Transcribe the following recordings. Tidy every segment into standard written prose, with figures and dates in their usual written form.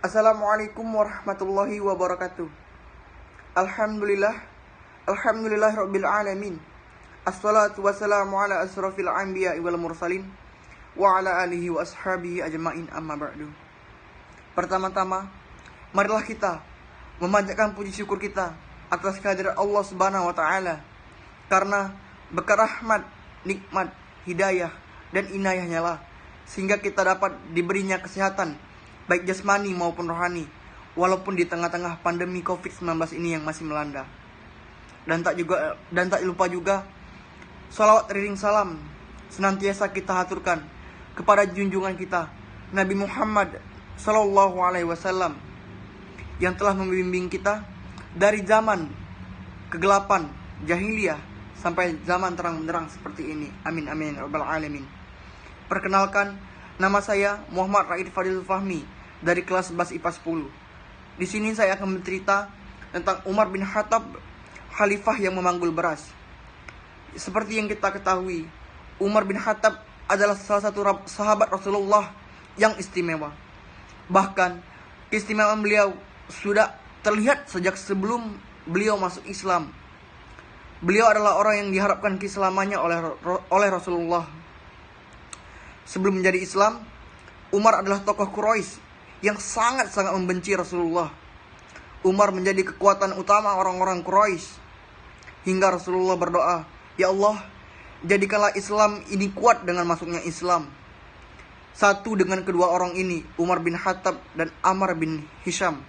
Assalamualaikum warahmatullahi wabarakatuh. Alhamdulillah, alhamdulillah rabbil alamin. Assalatu wassalamu ala asrafil anbiya wal mursalin wa ala alihi wa ashabihi ajma'in, amma ba'du. Pertama-tama, marilah kita memanjatkan puji syukur kita atas kehadiran Allah Subhanahu wa taala, karena berkat rahmat, nikmat, hidayah dan inayahnya lah sehingga kita dapat diberinya kesehatan baik jasmani maupun rohani, walaupun di tengah-tengah pandemi COVID-19 ini yang masih melanda. Dan tak lupa juga salawat teriring salam senantiasa kita haturkan kepada junjungan kita Nabi Muhammad sallallahu alaihi wasallam yang telah membimbing kita dari zaman kegelapan jahiliyah sampai zaman terang benderang seperti ini. Amin amin ya rabbal alamin. Perkenalkan, nama saya Muhammad Raid Fadil Fahmi dari kelas 11 IPA 10. Di sini saya akan bercerita tentang Umar bin Khattab, khalifah yang memanggul beras. Seperti yang kita ketahui, Umar bin Khattab adalah salah satu sahabat Rasulullah yang istimewa. Bahkan keistimewaan beliau sudah terlihat sejak sebelum beliau masuk Islam. Beliau adalah orang yang diharapkan keislamannya oleh Rasulullah. Sebelum menjadi Islam, Umar adalah tokoh Quraisy yang sangat-sangat membenci Rasulullah. Umar menjadi kekuatan utama orang-orang Quraisy hingga Rasulullah berdoa, "Ya Allah, jadikanlah Islam ini kuat dengan masuknya Islam." Satu dengan kedua orang ini, Umar bin Khattab dan Ammar bin Hisham.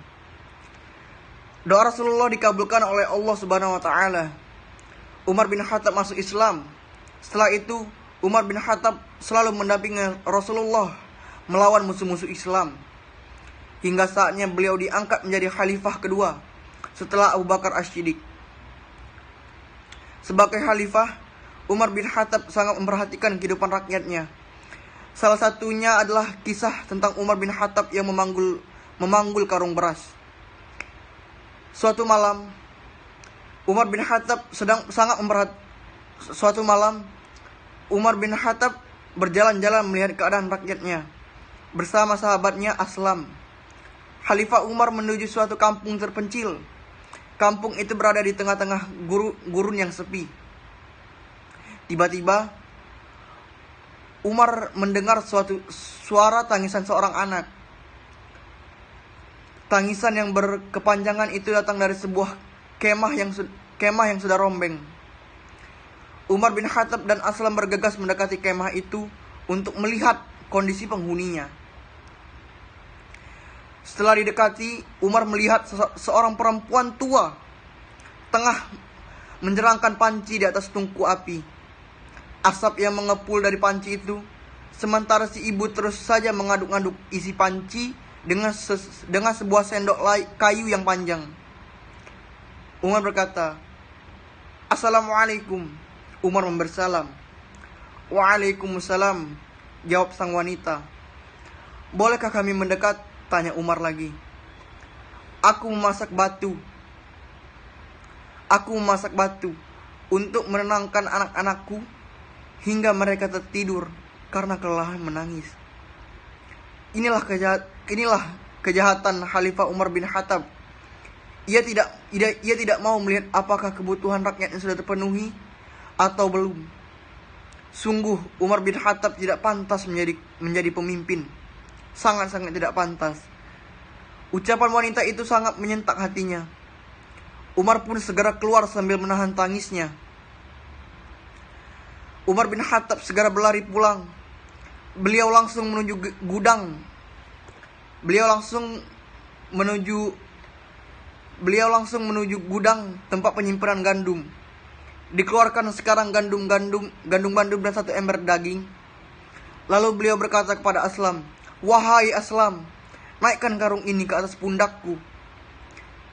Doa Rasulullah dikabulkan oleh Allah Subhanahu wa taala. Umar bin Khattab masuk Islam. Setelah itu, Umar bin Khattab selalu mendampingi Rasulullah melawan musuh-musuh Islam, hingga saatnya beliau diangkat menjadi khalifah kedua setelah Abu Bakar As-Siddiq. Sebagai khalifah, Umar bin Khattab sangat memperhatikan kehidupan rakyatnya. Salah satunya adalah kisah tentang Umar bin Khattab yang memanggul karung beras. Suatu malam, Umar bin Khattab berjalan-jalan melihat keadaan rakyatnya bersama sahabatnya Aslam. Khalifah Umar menuju suatu kampung terpencil. Kampung itu berada di tengah-tengah gurun yang sepi. Tiba-tiba Umar mendengar suatu suara tangisan seorang anak. Tangisan yang berkepanjangan itu datang dari sebuah kemah yang sudah rombeng. Umar bin Khattab dan Aslam bergegas mendekati kemah itu untuk melihat kondisi penghuninya. Setelah didekati, Umar melihat seorang perempuan tua tengah menjerangkan panci di atas tungku api. Asap yang mengepul dari panci itu, sementara si ibu terus saja mengaduk-aduk isi panci dengan sebuah sendok kayu yang panjang. Umar berkata, "Assalamualaikum." Umar memberi salam. "Waalaikumsalam," jawab sang wanita. "Bolehkah kami mendekat?" tanya Umar lagi. Aku memasak batu untuk menenangkan anak-anakku hingga mereka tertidur karena kelelahan menangis." Inilah kejahatan Khalifah Umar bin Khattab. Ia tidak mau melihat apakah kebutuhan rakyatnya sudah terpenuhi atau belum. Sungguh Umar bin Khattab tidak pantas menjadi pemimpin. Sangat-sangat tidak pantas. Ucapan wanita itu sangat menyentak hatinya. Umar pun segera keluar sambil menahan tangisnya. Umar bin Khattab segera berlari pulang. Beliau langsung menuju gudang tempat penyimpanan gandum. Dikeluarkan sekarang gandum bandum dan satu ember daging. Lalu beliau berkata kepada Aslam, "Wahai Aslam, naikkan karung ini ke atas pundakku."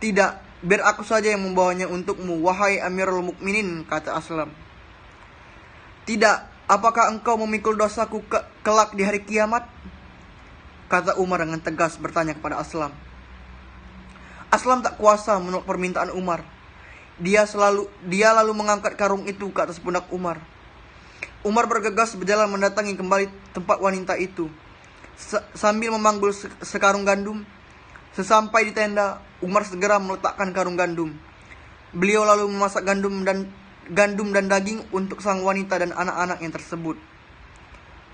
"Tidak, biar aku saja yang membawanya untukmu, wahai Amirul Mukminin," kata Aslam. "Tidak, apakah engkau memikul dosaku kelak di hari kiamat?" kata Umar dengan tegas bertanya kepada Aslam. Aslam tak kuasa menolak permintaan Umar. Dia lalu mengangkat karung itu ke atas pundak Umar. Umar bergegas berjalan mendatangi kembali tempat wanita itu. Sambil memanggul sekarung gandum, Sesampai di tenda, Umar segera meletakkan karung gandum. Beliau lalu memasak gandum dan daging untuk sang wanita dan anak-anak yang tersebut.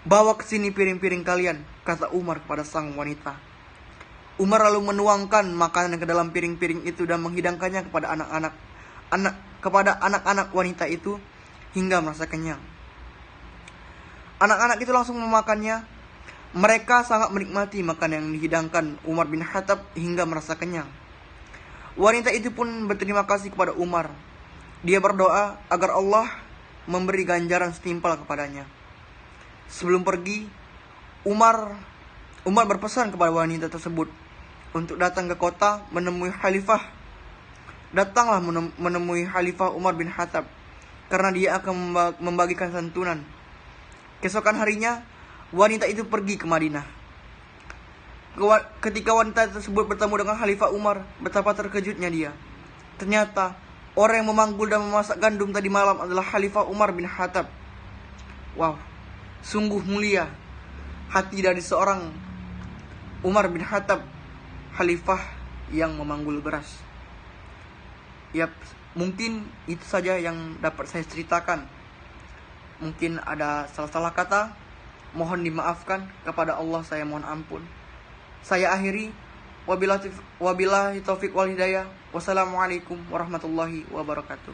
"Bawa ke sini piring-piring kalian," kata Umar kepada sang wanita. Umar lalu menuangkan makanan ke dalam piring-piring itu dan menghidangkannya kepada anak-anak wanita itu hingga merasa kenyang. Anak-anak itu langsung memakannya. Mereka sangat menikmati makanan yang dihidangkan Umar bin Khattab hingga merasa kenyang. Wanita itu pun berterima kasih kepada Umar. Dia berdoa agar Allah memberi ganjaran setimpal kepadanya. Sebelum pergi, Umar berpesan kepada wanita tersebut untuk datang ke kota menemui khalifah. Datanglah menemui Khalifah Umar bin Khattab, karena dia akan membagikan santunan. Keesokan harinya, wanita itu pergi ke Madinah. Ketika wanita tersebut bertemu dengan Khalifah Umar, betapa terkejutnya dia. Ternyata, orang yang memanggul dan memasak gandum tadi malam adalah Khalifah Umar bin Khattab. Wow, sungguh mulia hati dari seorang Umar bin Khattab, khalifah yang memanggul beras. Yap, mungkin itu saja yang dapat saya ceritakan. Mungkin ada salah-salah kata, mohon dimaafkan. Kepada Allah saya mohon ampun. Saya akhiri. Wabillahi taufiq wal hidayah. Wassalamualaikum warahmatullahi wabarakatuh.